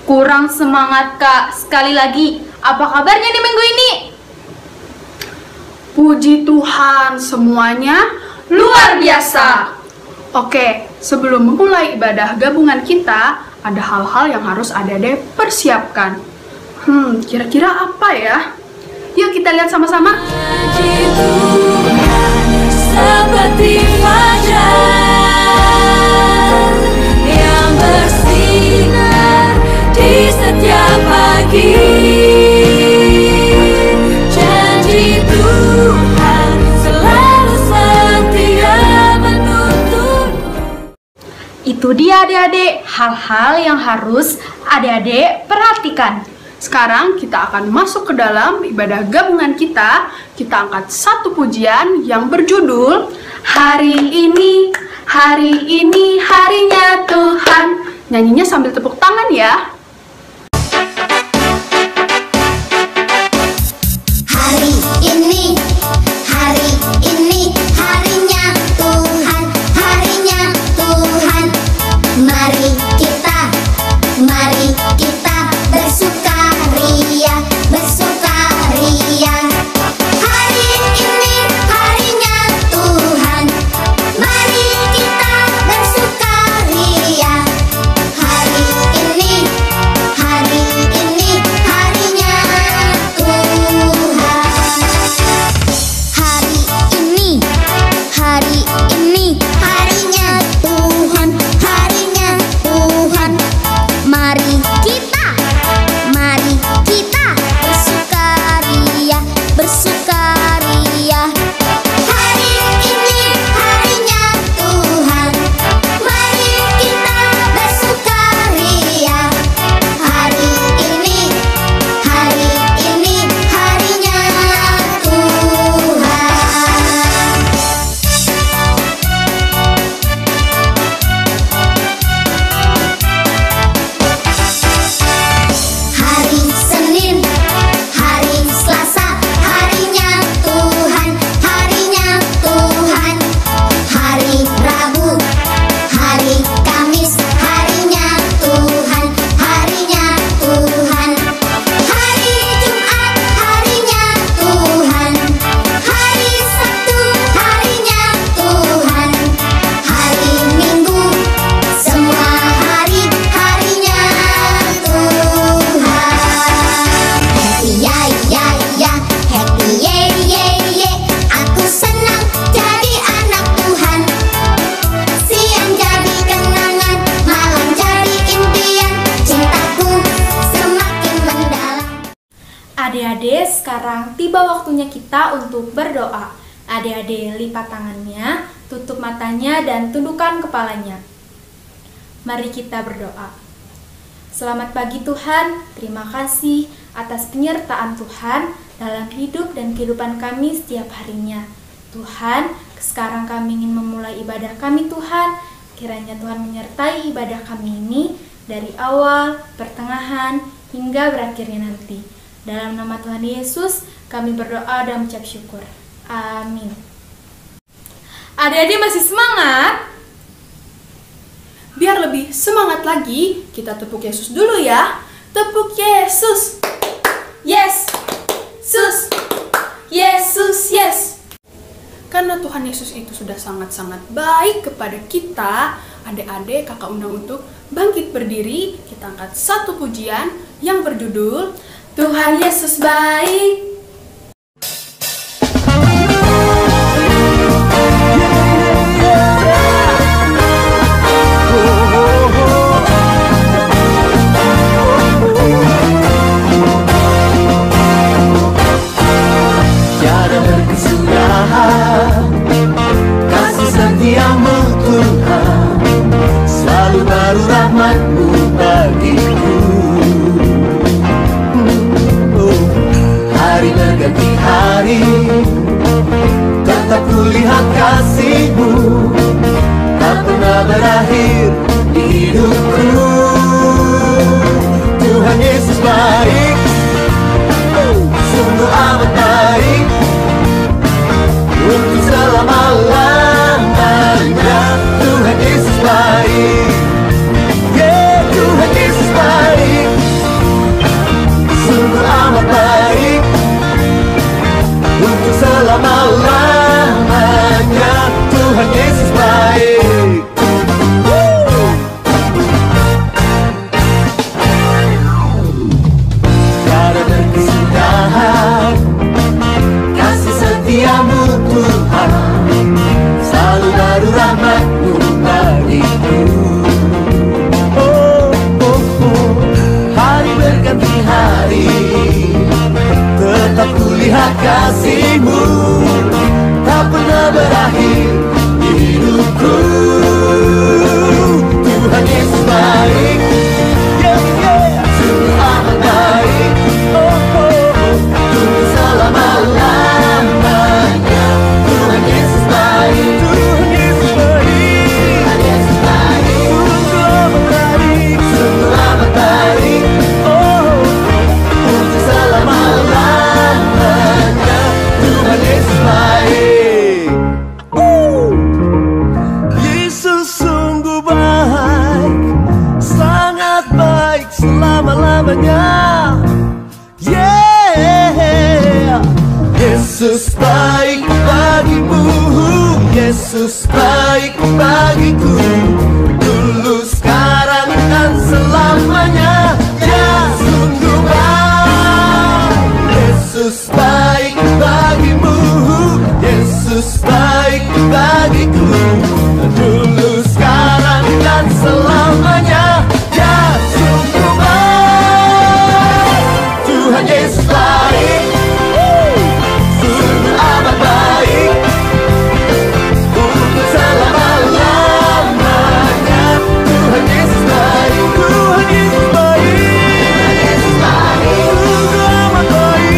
Kurang semangat, Kak. Sekali lagi, apa kabarnya di minggu ini? Puji Tuhan, semuanya luar biasa. Oke, sebelum memulai ibadah gabungan kita, ada hal-hal yang harus adik-adik persiapkan. Kira-kira apa ya? Yuk kita lihat sama-sama. Seperti fajar yang bersinar di setiap pagi, janji Tuhan selalu setia menuntunku. Itu dia adik-adik, hal-hal yang harus adik-adik perhatikan. Sekarang kita akan masuk ke dalam ibadah gabungan kita. Kita angkat satu pujian yang berjudul Hari ini harinya Tuhan. Nyanyinya sambil tepuk tangan ya. Hari ini harinya Tuhan, harinya Tuhan. Mari kita bersukaria, bersukaria. Hari ini harinya Tuhan, mari kita bersukaria. Hari ini harinya Tuhan. Hari ini harinya Tuhan, harinya Tuhan. Mari kita bersukaria, bersukaria. Hari ini harinya Tuhan, mari kita bersukaria. Hari ini harinya Tuhan. Hari Senin, hari Selasa, harinya Tuhan, harinya Tuhan. Hari Rabu, hari Kamis, harinya Tuhan, harinya Tuhan. Hari Jumat, harinya Tuhan. Hari Sabtu, harinya Tuhan. Hari Minggu, semua harinya Tuhan. Happy ya ya ya, happy ye ye ye. Aku senang jadi anak Tuhan. Siang jadi kenangan, malam jadi impian. Cintaku semakin mendalam. Adik-adik, sekarang tiba waktunya kita untuk berdoa. Adik-adik lipat tangannya, tutup matanya, dan tundukkan kepalanya. Mari kita berdoa. Selamat pagi Tuhan, terima kasih atas penyertaan Tuhan dalam hidup dan kehidupan kami setiap harinya. Tuhan, sekarang kami ingin memulai ibadah kami Tuhan. Kiranya Tuhan menyertai ibadah kami ini dari awal, pertengahan, hingga berakhirnya nanti. Dalam nama Tuhan Yesus, kami berdoa dan mengucap syukur. Amin. Adik-adik masih semangat? Biar lebih semangat lagi, kita tepuk Yesus dulu ya. Tepuk Yesus. Yes. Sus. Yesus, yes. Karena Tuhan Yesus itu sudah sangat-sangat baik kepada kita, adik-adik kakak undang untuk bangkit berdiri. Kita angkat satu pujian yang berjudul Tuhan Yesus baik. Tiada berkesudahan kasih setiamu Tuhan, selalu baru rahmat-Mu bagiku. Hari berganti hari, tetap kulihat kasih-Mu, tak pernah berakhir di hidupku. Tuhan Yesus baik, sungguh amat baik, untuk selama-lamanya. Tuhan Yesus baik, yeah, Tuhan Yesus baik. selamanya. Yeah. Yesus baik bagimu, Yesus baik bagiku, dulu, sekarang, dan selamanya. Ya, sungguh baik. Yesus baik bagimu, Yesus baik bagiku, dulu, sekarang, dan selamanya. Ya, sungguh baik. Tuhan Yesus baik, sungguh amat baik, untuk selama-lamanya. Tuhan Yesus baik, Tuhan Yesus baik, sungguh amat baik,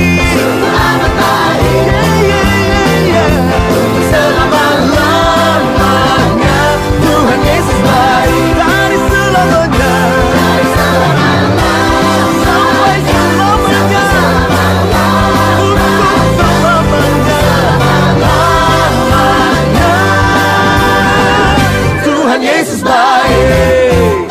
untuk selama-lamanya. Tuhan Yesus baik, dari selamanya, sampai selamanya, untuk selamanya. Tuhan Yesus baik.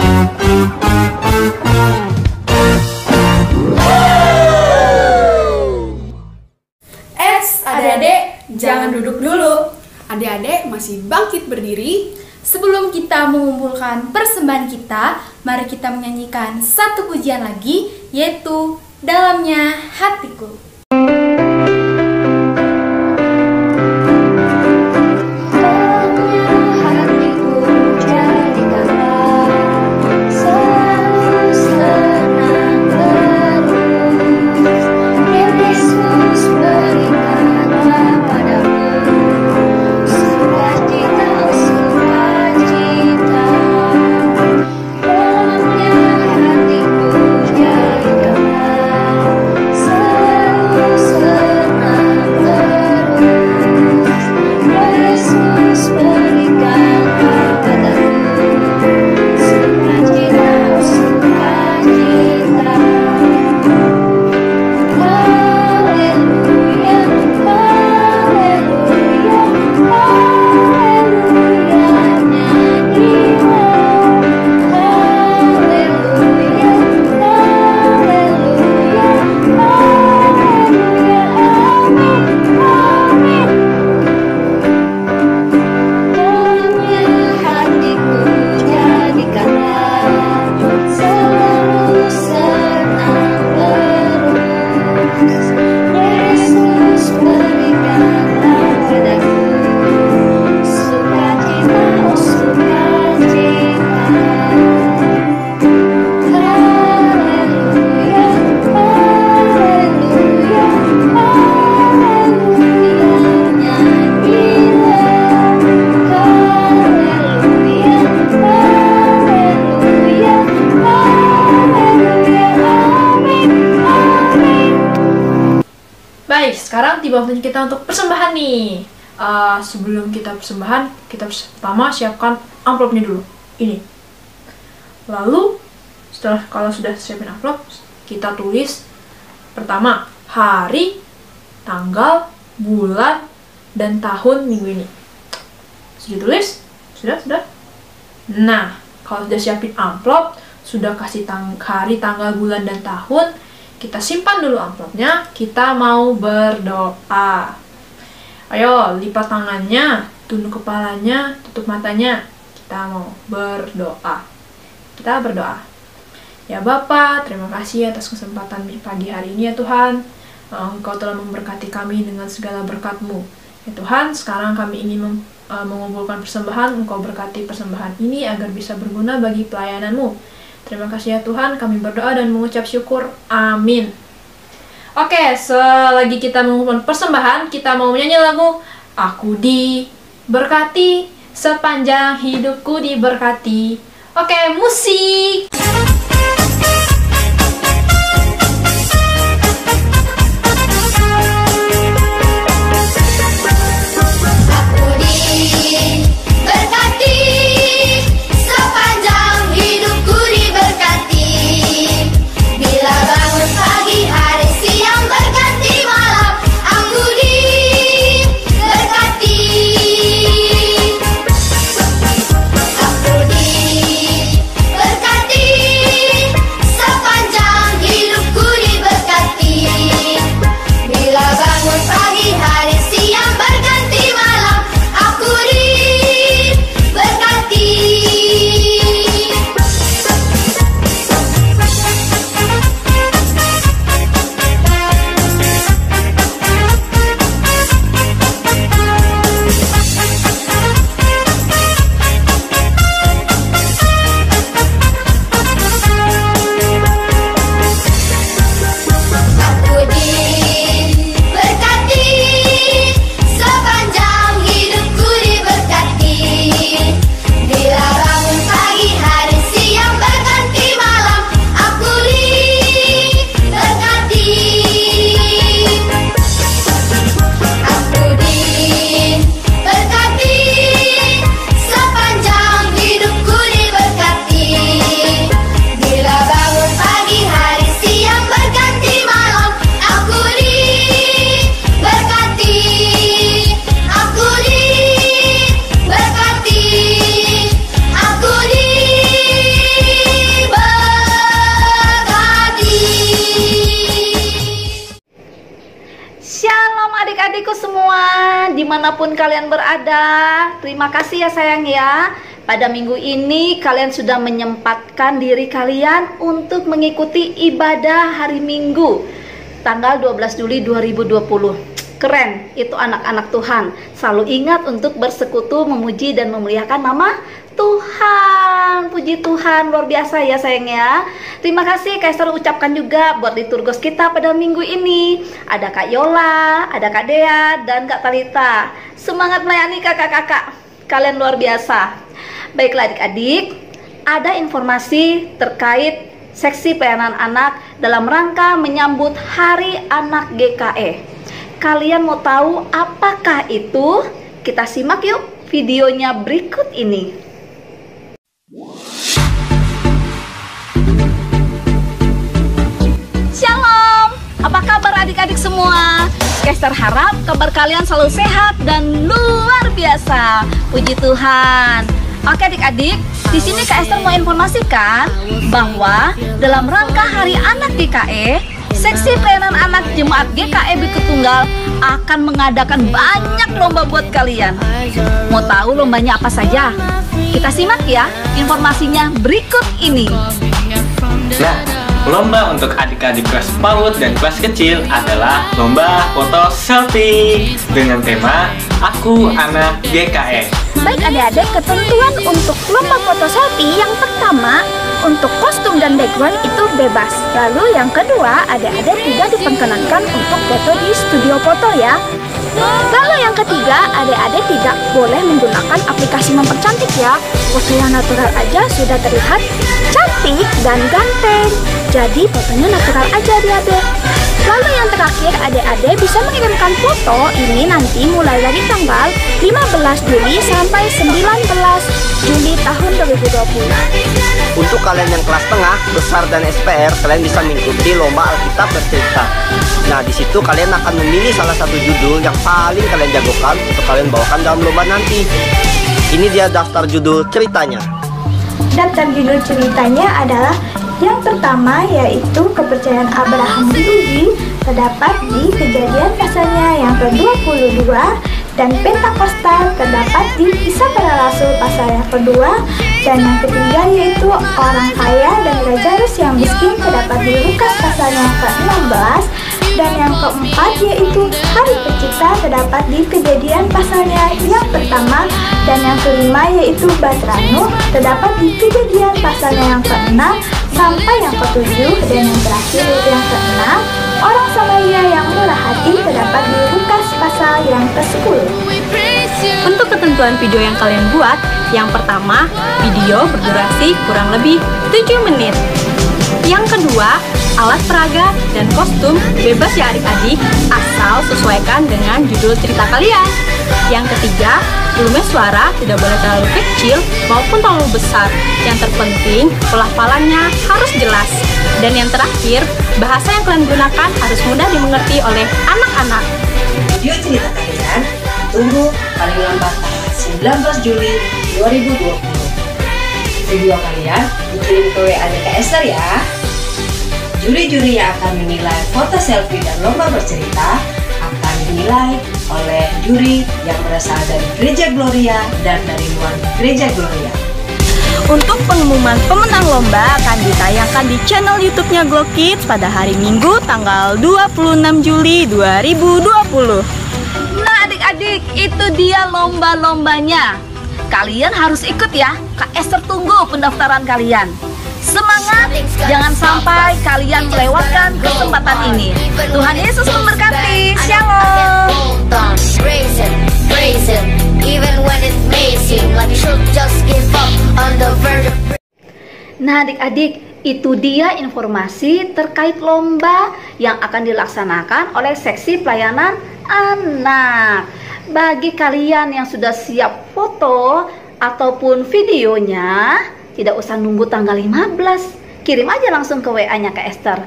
Adik-adik, jangan duduk dulu. Adik-adik masih bangkit berdiri. Sebelum kita mengumpulkan persembahan kita, mari kita menyanyikan satu pujian lagi, yaitu Dalamnya Hatiku. Baik, sekarang tiba waktunya kita untuk persembahan nih. Sebelum kita persembahan, kita pertama siapkan amplopnya dulu. Ini. Lalu, kalau sudah siapin amplop, kita tulis pertama hari, tanggal, bulan, dan tahun minggu ini. Sudah tulis? Sudah? Nah, kalau sudah siapin amplop, sudah kasih hari, tanggal, bulan, dan tahun, kita simpan dulu amplopnya, kita mau berdoa. Ayo, lipat tangannya, tunduk kepalanya, tutup matanya. Kita mau berdoa. Kita berdoa. Ya Bapa, terima kasih atas kesempatan pagi hari ini ya Tuhan. Engkau telah memberkati kami dengan segala berkat-Mu. Ya Tuhan, sekarang kami ingin mengumpulkan persembahan. Engkau berkati persembahan ini agar bisa berguna bagi pelayanan-Mu. Terima kasih ya Tuhan, kami berdoa dan mengucap syukur. Amin. Oke, selagi kita mengumpulkan persembahan, kita mau menyanyi lagu Aku Diberkati, Sepanjang Hidupku Diberkati. Oke, musik! Berkati dimanapun kalian berada. Terima kasih ya sayang ya. Pada minggu ini kalian sudah menyempatkan diri kalian untuk mengikuti ibadah hari Minggu tanggal 12 Juli 2020. Keren, itu anak-anak Tuhan. Selalu ingat untuk bersekutu, memuji dan memuliakan nama Tuhan. Puji Tuhan, luar biasa ya sayang ya. Terima kasih Kak Esther ucapkan juga buat liturgos kita pada minggu ini. Ada Kak Yola, ada Kak Dea, dan Kak Talita. Semangat melayani kakak-kakak. Kalian luar biasa. Baiklah adik-adik, ada informasi terkait seksi pelayanan anak dalam rangka menyambut Hari Anak GKE. Kalian mau tahu apakah itu? Kita simak yuk videonya berikut ini. Shalom, apa kabar adik-adik semua? Kester harap kabar kalian selalu sehat dan luar biasa. Puji Tuhan. Oke adik-adik, di sini Kak Esther mau informasikan bahwa dalam rangka Hari Anak GKE, Seksi Pelayanan Anak Jemaat GKE Bukit Tunggal akan mengadakan banyak lomba buat kalian. Mau tahu lombanya apa saja? Kita simak ya informasinya berikut ini. Nah, lomba untuk adik-adik kelas PAUD dan kelas kecil adalah lomba foto selfie dengan tema Aku Anak GKE. Baik adik-adik, ketentuan untuk lomba foto selfie yang pertama, untuk kostum dan background itu bebas. Lalu yang kedua, adik-adik tidak diperkenankan untuk foto di studio foto ya. Lalu yang ketiga, adik-adik tidak boleh menggunakan aplikasi mempercantik ya. Foto yang natural aja sudah terlihat cantik dan ganteng. Jadi fotonya natural aja adik-adik. Lalu yang terakhir, adik-adik bisa mengirimkan foto ini nanti mulai dari tanggal 15 Juli sampai 19 Juli tahun 2020. Untuk kalian yang kelas tengah, besar dan SPR, kalian bisa mengikuti lomba Alkitab bercerita. Nah, di situ kalian akan memilih salah satu judul yang paling kalian jagokan untuk kalian bawakan dalam lomba nanti. Ini dia daftar judul ceritanya. Daftar judul ceritanya adalah yang pertama yaitu kepercayaan Abraham diuji, terdapat di Kejadian pasalnya yang ke-22, dan Pentakosta terdapat di Kisah Para Rasul pasal yang kedua, dan yang ketiga yaitu orang kaya dan Lazarus yang miskin terdapat di Lukas pasalnya yang ke-16, dan yang keempat yaitu Hari Pencipta terdapat di Kejadian pasalnya yang pertama, dan yang kelima yaitu Batranu terdapat di Kejadian pasalnya yang ke-6 sampai yang ke-7, dan yang terakhir yaitu yang ke-6 orang Samaria yang murah hati terdapat di Lukas pasal yang ke-10. Untuk ketentuan video yang kalian buat, yang pertama, video berdurasi kurang lebih 7 menit. Yang kedua, alat peraga dan kostum bebas ya adik-adik, asal sesuaikan dengan judul cerita kalian. Yang ketiga, volume suara tidak boleh terlalu kecil maupun terlalu besar. Yang terpenting, pelafalannya harus jelas. Dan yang terakhir, bahasa yang kalian gunakan harus mudah dimengerti oleh anak-anak. Video cerita kalian tunggu paling lambat tanggal 19 Juli 2020. Video kalian dikirim ke WA Kak Esther ya. Juri-juri yang akan menilai foto selfie dan lomba bercerita akan dinilai oleh juri yang berasal dari Gereja Gloria dan dari luar Gereja Gloria. Untuk pengumuman pemenang lomba akan ditayangkan di channel YouTube-nya Glow Kids pada hari Minggu tanggal 26 Juli 2020. Nah adik-adik, itu dia lomba-lombanya. Kalian harus ikut ya. Kak Esther tunggu pendaftaran kalian. Semangat, jangan sampai kalian melewatkan kesempatan ini. Tuhan Yesus memberkati. Shalom. Nah adik-adik, itu dia informasi terkait lomba yang akan dilaksanakan oleh Seksi Pelayanan Anak. Bagi kalian yang sudah siap foto ataupun videonya, tidak usah nunggu tanggal 15. Kirim aja langsung ke WA-nya Kak Esther.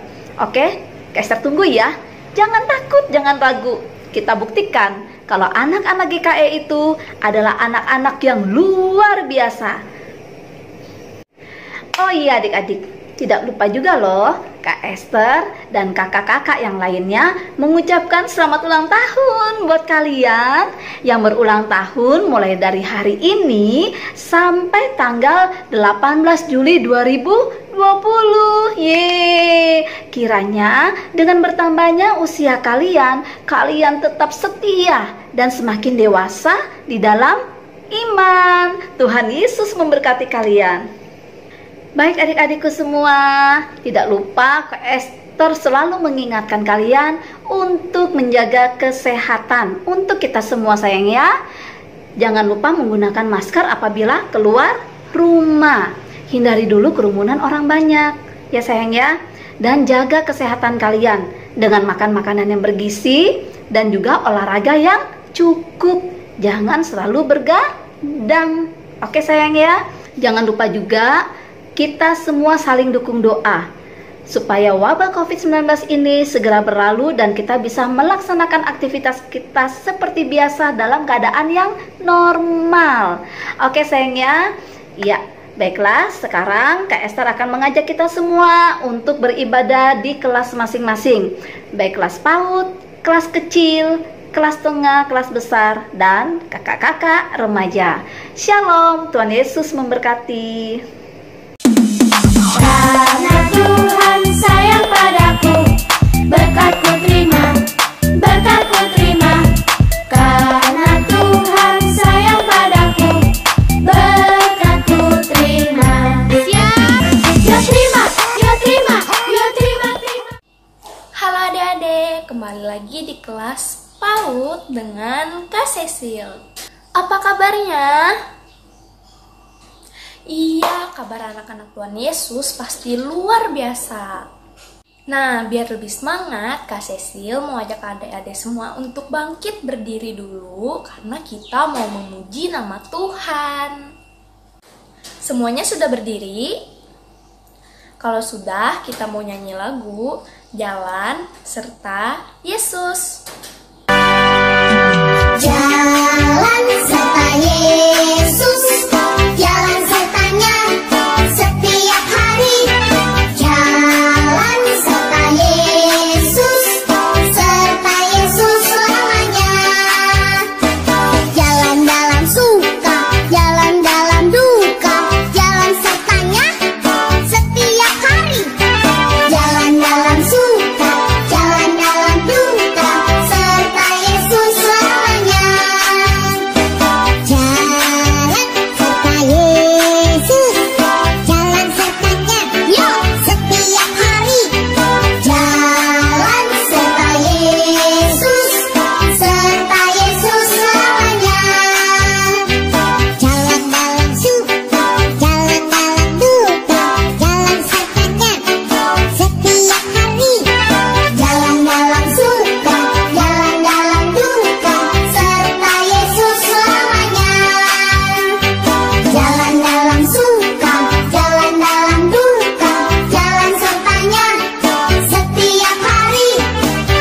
Oke? Kak Esther tunggu ya. Jangan takut, jangan ragu. Kita buktikan kalau anak-anak GKE itu adalah anak-anak yang luar biasa. Oh iya adik-adik, tidak lupa juga loh Kak Esther dan kakak-kakak yang lainnya mengucapkan selamat ulang tahun buat kalian yang berulang tahun mulai dari hari ini sampai tanggal 18 Juli 2020. Yeay, kiranya dengan bertambahnya usia kalian, kalian tetap setia dan semakin dewasa di dalam iman. Tuhan Yesus memberkati kalian. Baik adik-adikku semua, tidak lupa Kak Esther selalu mengingatkan kalian untuk menjaga kesehatan untuk kita semua sayang ya. Jangan lupa menggunakan masker apabila keluar rumah. Hindari dulu kerumunan orang banyak ya sayang ya. Dan jaga kesehatan kalian dengan makan makanan yang bergizi dan juga olahraga yang cukup. Jangan selalu bergadang. Oke sayang ya. Jangan lupa juga kita semua saling dukung doa supaya wabah COVID-19 ini segera berlalu dan kita bisa melaksanakan aktivitas kita seperti biasa dalam keadaan yang normal. Oke sayangnya, ya baiklah, sekarang Kak Esther akan mengajak kita semua untuk beribadah di kelas masing-masing, baik kelas PAUD, kelas kecil, kelas tengah, kelas besar, dan kakak-kakak remaja. Shalom, Tuhan Yesus memberkati. Karena Tuhan sayang padaku, berkat-Ku terima, berkat-Ku terima. Karena Tuhan sayang padaku, berkat-Ku terima. Siap? Ya terima, ya terima, ya terima, terima. Halo adik-adik, kembali lagi di kelas PAUD dengan Kak Cecil. Apa kabarnya? Iya, kabar anak-anak Tuhan Yesus pasti luar biasa. Nah, biar lebih semangat, Kak Cecil mau ajak adik-adik semua untuk bangkit berdiri dulu karena kita mau memuji nama Tuhan. Semuanya sudah berdiri? Kalau sudah, kita mau nyanyi lagu Jalan serta Yesus. Jalan serta Yesus, jalan sertanya setiap hari. Jalan serta Yesus, serta Yesus selamanya. Jalan dalam suka, jalan dalam duka, jalan sertanya setiap hari. Jalan dalam suka, jalan dalam duka, serta Yesus selamanya. Jalan serta Yesus, jalan sertanya, yuk setiap hari. Jalan serta Yesus, serta Yesus selamanya. Jalan dalam suka, jalan dalam duka, jalan sertanya setiap hari. Jalan dalam suka, jalan dalam duka, serta Yesus selamanya. Jalan dalam suka, jalan dalam duka, jalan sertanya setiap hari.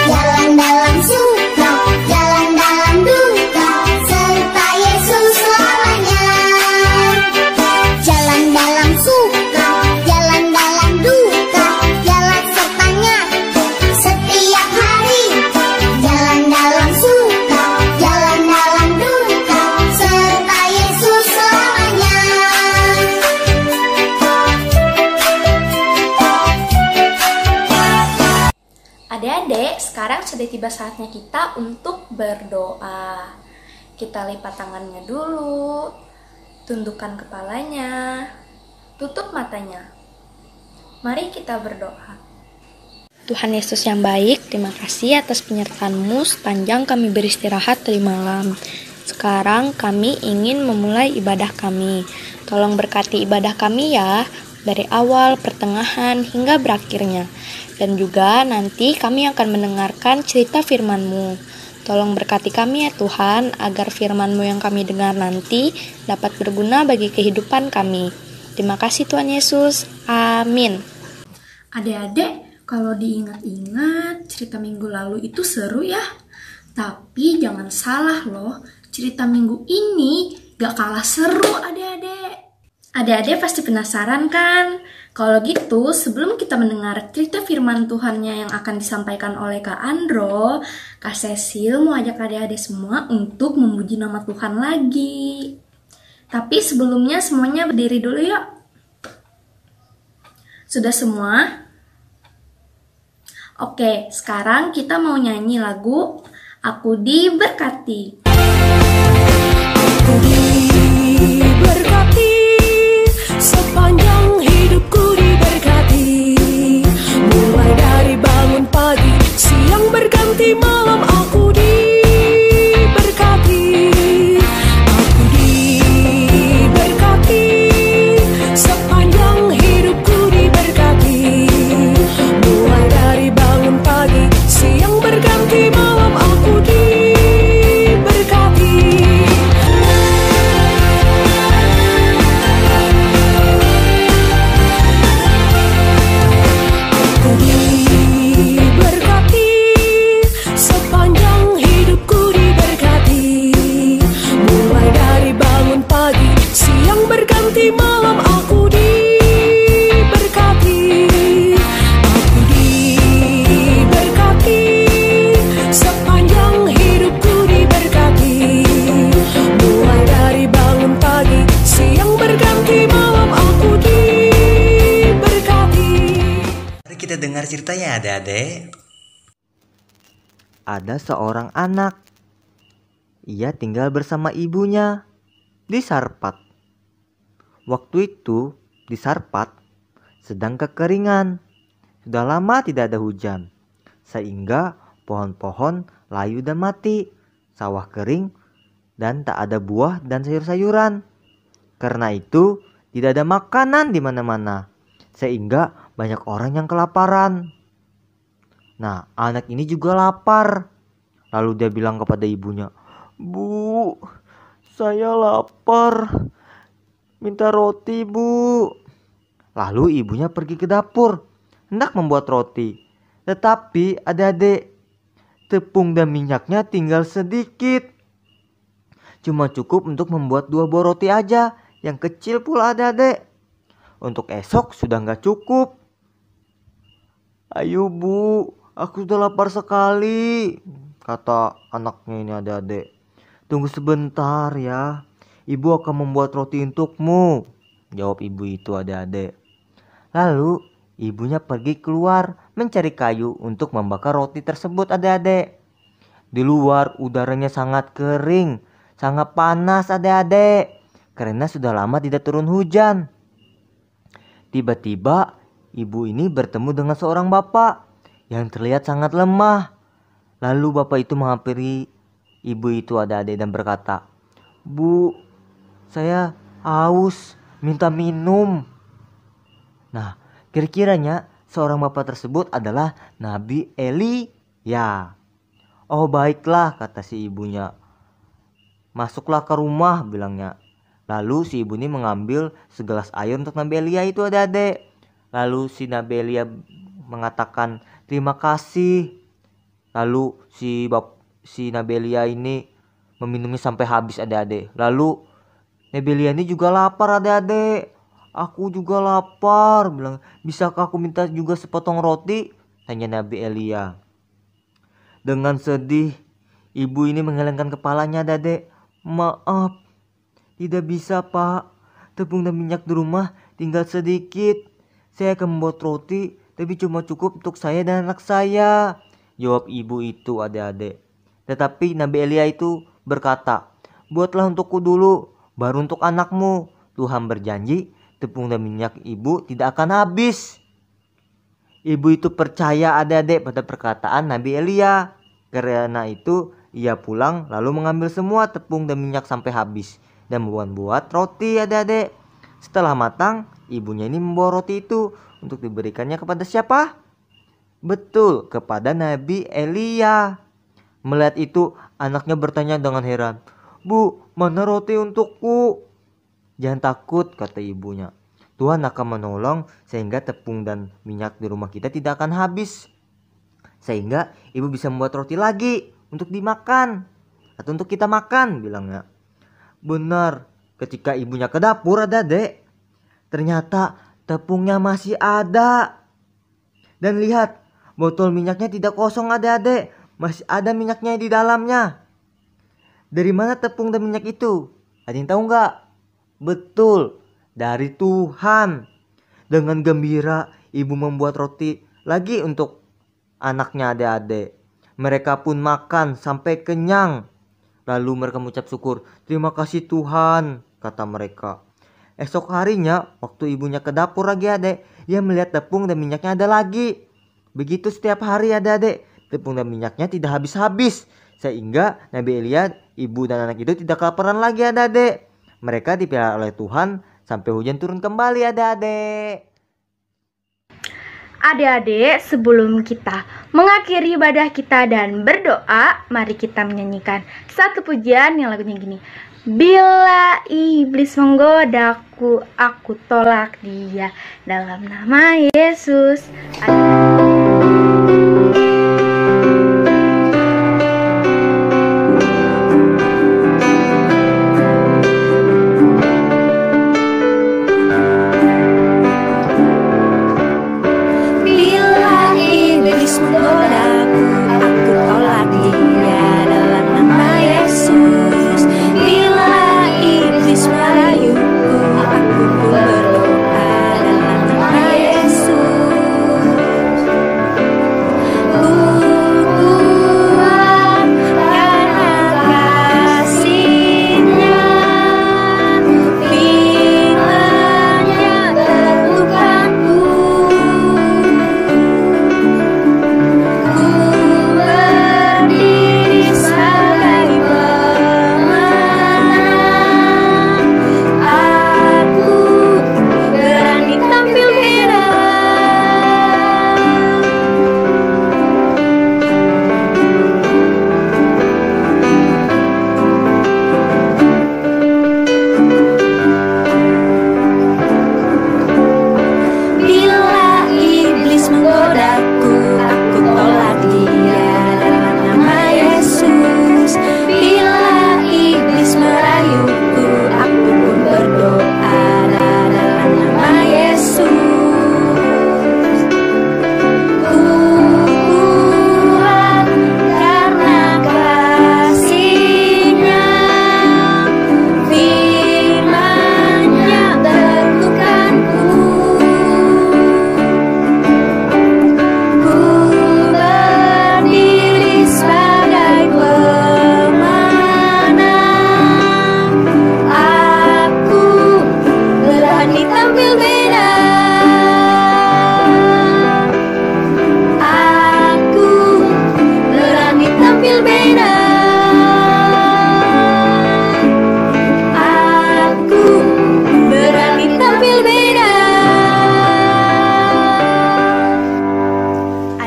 Jalan dalam suka, jalan dalam duka, serta Yesus selamanya. Jalan dalam suka, jalan dalam duka, jalan sertanya setiap hari. Jalan dalam suka, jalan dalam duka, serta Yesus selamanya. Adik-adik, sekarang sudah tiba saatnya kita untuk berdoa. Kita lipat tangannya dulu, tundukkan kepalanya, tutup matanya. Mari kita berdoa. Tuhan Yesus yang baik, terima kasih atas penyertaan-Mu sepanjang kami beristirahat tadi malam. Sekarang kami ingin memulai ibadah kami. Tolong berkati ibadah kami ya, dari awal, pertengahan, hingga berakhirnya. Dan juga nanti kami akan mendengarkan cerita firman-Mu. Tolong berkati kami ya Tuhan, agar firman-Mu yang kami dengar nanti dapat berguna bagi kehidupan kami. Terima kasih Tuhan Yesus. Amin. Adik-adik, kalau diingat-ingat, cerita minggu lalu itu seru ya. Tapi jangan salah loh, cerita minggu ini gak kalah seru adik-adik. Adik-adik pasti penasaran kan? Kalau gitu, sebelum kita mendengar cerita firman Tuhannya yang akan disampaikan oleh Kak Andro, Kak Cecil mau ajak adik-adik semua untuk memuji nama Tuhan lagi. Tapi sebelumnya semuanya berdiri dulu yuk. Sudah semua? Oke, sekarang kita mau nyanyi lagu Aku Diberkati. Aku diberkati, sepanjang hidupku diberkati. Mulai dari bangun pagi, siang berganti malam aku diberkati. Aku diberkati, sepanjang hidupku diberkati. Mulai dari bangun pagi, siang berganti malam aku diberkati. Malam aku diberkati. Aku diberkati, sepanjang hidupku diberkati. Mulai dari bangun pagi, siang berganti malam aku diberkati. Mari kita dengar ceritanya adik-adik. Ada seorang anak. Ia tinggal bersama ibunya di Sarpat. Waktu itu di Sarpat sedang kekeringan. Sudah lama tidak ada hujan, sehingga pohon-pohon layu dan mati, sawah kering, dan tak ada buah dan sayur-sayuran. Karena itu tidak ada makanan di mana-mana, sehingga banyak orang yang kelaparan. Nah, anak ini juga lapar. Lalu dia bilang kepada ibunya, "Bu, saya lapar. Minta roti, Bu." Lalu ibunya pergi ke dapur, hendak membuat roti. Tetapi adik-adik, tepung dan minyaknya tinggal sedikit. Cuma cukup untuk membuat 2 buah roti aja, yang kecil pula adik-adik. Untuk esok sudah nggak cukup. "Ayo Bu, aku sudah lapar sekali," kata anaknya ini adik-adik. "Tunggu sebentar ya. Ibu akan membuat roti untukmu," jawab ibu itu adik-adik. Lalu ibunya pergi keluar mencari kayu untuk membakar roti tersebut adik-adik. Di luar udaranya sangat kering, sangat panas adik-adik, karena sudah lama tidak turun hujan. Tiba-tiba ibu ini bertemu dengan seorang bapak yang terlihat sangat lemah. Lalu bapak itu menghampiri ibu itu adik-adik dan berkata, "Bu, saya haus, minta minum." Nah, kira-kiranya seorang bapak tersebut adalah Nabi Elia. "Oh baiklah," kata si ibunya. "Masuklah ke rumah," bilangnya. Lalu si ibu ini mengambil segelas air untuk Nabi Elia itu adik-adik. Lalu si Nabi Elia mengatakan, "Terima kasih." Lalu si Nabi Elia ini meminumnya sampai habis adik-adik. Lalu Nabi Elia ini juga lapar adik-adik. "Aku juga lapar," bilang. "Bisakah aku minta juga sepotong roti?" tanya Nabi Elia. Dengan sedih, ibu ini menggelengkan kepalanya adik-adik. "Maaf, tidak bisa Pak. Tepung dan minyak di rumah tinggal sedikit. Saya akan membuat roti, tapi cuma cukup untuk saya dan anak saya," jawab ibu itu adik-adik. Tetapi Nabi Elia itu berkata, "Buatlah untukku dulu, baru untuk anakmu. Tuhan berjanji tepung dan minyak ibu tidak akan habis." Ibu itu percaya adik-adik pada perkataan Nabi Elia. Karena itu ia pulang lalu mengambil semua tepung dan minyak sampai habis dan membuat roti adik-adik. Setelah matang, ibunya ini membawa roti itu untuk diberikannya kepada siapa? Betul, kepada Nabi Elia. Melihat itu, anaknya bertanya dengan heran, "Bu, mana roti untukku?" "Jangan takut," kata ibunya. "Tuhan akan menolong sehingga tepung dan minyak di rumah kita tidak akan habis. Sehingga ibu bisa membuat roti lagi untuk dimakan atau untuk kita makan," bilangnya. Benar, ketika ibunya ke dapur adik-adik, Ternyata tepungnya masih ada. Dan lihat, botol minyaknya tidak kosong adik-adik. Masih ada minyaknya di dalamnya. Dari mana tepung dan minyak itu? Ada yang tahu nggak? Betul, dari Tuhan. Dengan gembira, ibu membuat roti lagi untuk anaknya adik-adik. Mereka pun makan sampai kenyang. Lalu mereka mengucap syukur. Terima kasih Tuhan, kata mereka. Esok harinya, waktu ibunya ke dapur lagi adik, ia melihat tepung dan minyaknya ada lagi. Begitu setiap hari adik-adik, tepung dan minyaknya tidak habis-habis. Sehingga Nabi Elia, ibu dan anak itu tidak kelaparan lagi adik-adik. Mereka dipelihara oleh Tuhan sampai hujan turun kembali adik-adik. Adik-adik, sebelum kita mengakhiri ibadah kita dan berdoa, mari kita menyanyikan satu pujian yang lagunya gini. Bila iblis menggodaku, aku tolak dia dalam nama Yesus.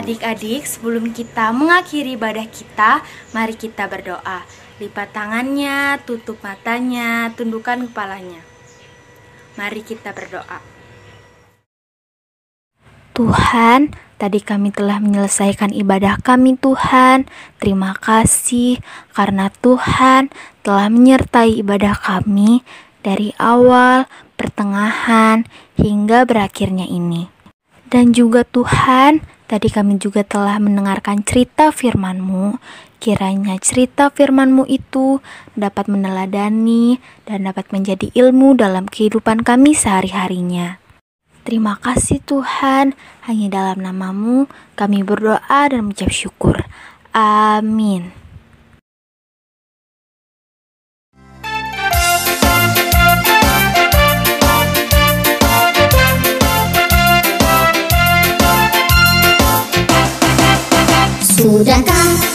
Adik-adik, sebelum kita mengakhiri ibadah kita, mari kita berdoa. Lipat tangannya, tutup matanya, tundukkan kepalanya. Mari kita berdoa. Tuhan, tadi kami telah menyelesaikan ibadah kami Tuhan. Terima kasih karena Tuhan telah menyertai ibadah kami dari awal, pertengahan, hingga berakhirnya ini. Dan juga Tuhan, tadi kami juga telah mendengarkan cerita firman-Mu. Kiranya cerita firman-Mu itu dapat meneladani dan dapat menjadi ilmu dalam kehidupan kami sehari-harinya. Terima kasih Tuhan, hanya dalam nama-Mu kami berdoa dan mengucap syukur. Amin. Sudahkah